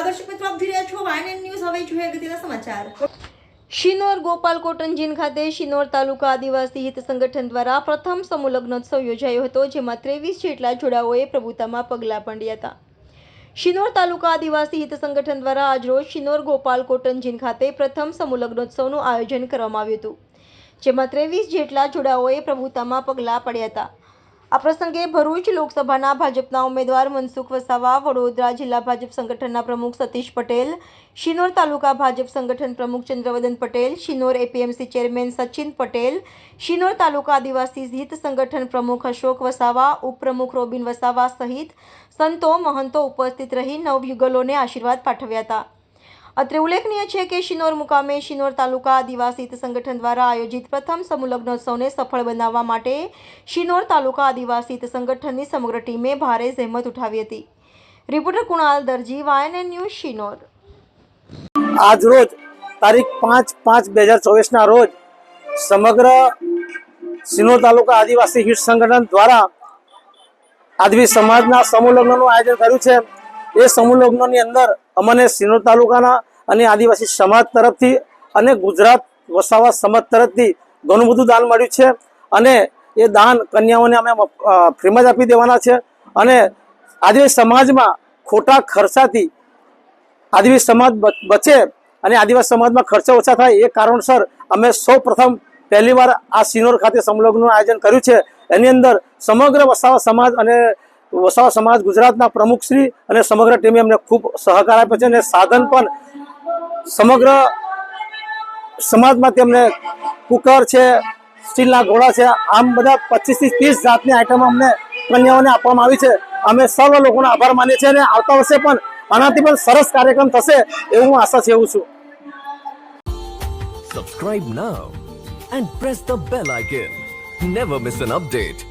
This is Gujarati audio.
દર્શક મિત્રો, આપ જોઈ રહ્યા છો વાયએનએન ન્યૂઝ. હવે જોઈએ અગત્યના સમાચાર. શિનોર ગોપાલ કોટન જીન ખાતે શિનોર તાલુકા આદિવાસી હિત સંગઠન દ્વારા પ્રથમ સમૂહ લગ્નોત્સવ યોજાયો હતો, જેમાં 23 જેટલા જોડાઓએ પ્રભુતામાં પગલાં માંડ્યા હતા. શિનોર તાલુકા આદિવાસી હિત સંગઠન દ્વારા આજરોજ શિનોર ગોપાલ કોટન જીન ખાતે પ્રથમ સમૂહ લગ્નોત્સવનું આયોજન કરવામાં આવ્યું હતું, જેમાં 23 જેટલા જોડાઓએ પ્રભુતામાં પગલાં પડ્યા હતા. આ પ્રસંગે ભરૂચ લોકસભાના ભાજપના ઉમેદવાર મનસુખ વસાવા, વડોદરા જિલ્લા ભાજપ સંગઠનના પ્રમુખ સતીશ પટેલ, શિનોર તાલુકા ભાજપ સંગઠન પ્રમુખ ચંદ્રવદન પટેલ, શિનોર એપીએમસી ચેરમેન સચિન પટેલ, શિનોર તાલુકા આદિવાસી હિત સંગઠન પ્રમુખ અશોક વસાવા, ઉપપ્રમુખ રોબિન વસાવા સહિત સંતો મહંતો ઉપસ્થિત રહી નવયુગલોને આશીર્વાદ પાઠવ્યા હતા. અત્રે ઉલ્લેખનીય છે કે શિનોર મુકામે શિનોર તાલુકા આદિવાસી હિત સંગઠન દ્વારા આયોજિત પ્રથમ સમૂહ લગ્નોત્સવને સફળ બનાવવા માટે શિનોર તાલુકા આદિવાસી હિત સંગઠનની સમગ્ર ટીમે ભારે જહેમત ઉઠાવી હતી. રિપોર્ટર કુણાલ દરજી, વાયએનએન ન્યૂઝ, શિનોર. આજ રોજ તારીખ 5/5/2024 ના રોજ સમગ્ર શિનોર તાલુકા આદિવાસી હિત સંગઠન દ્વારા આદિવાસી સમાજના સમૂહ લગ્નનું આયોજન કર્યું છે. એ સમૂહ લગ્નની અંદર અમને શિનોર તાલુકાના અને આદિવાસી સમાજ તરફથી અને ગુજરાત વસાવા સમાજ તરફથી ઘણું બધું દાન મળ્યું છે અને એ દાન કન્યાઓને અમે ફ્રીમાં જ આપી દેવાના છે. અને આદિવાસી સમાજમાં ખોટા ખર્ચાથી આદિવાસી સમાજ બચે અને આદિવાસી સમાજમાં ખર્ચા ઓછા થાય એ કારણસર અમે સૌ પ્રથમ પહેલીવાર આ શિનોર ખાતે સમૂહ લગ્નનું આયોજન કર્યું છે. એની અંદર સમગ્ર વસાવા સમાજ અને વસાવા સમાજ ગુજરાતના પ્રમુખશ્રી અને સમગ્ર ટીમે અમને ખૂબ સહકાર આપ્યો છે અને સાધન પણ સમગ્ર સમાજમાંથી અમને કુકર છે, સ્ટીલના ઘોડા છે, આમ બધા 25 થી 30 જાતની આઈટમ અમને કન્યાઓને આપવામાં આવી છે. અમે સર્વ લોકોનો આભાર માનીએ છીએ અને આવતા વર્ષે પણ આનાથી પણ સરસ કાર્યક્રમ થશે એવું હું આશા સેવું છું. Subscribe now and press the bell icon. Never miss an update.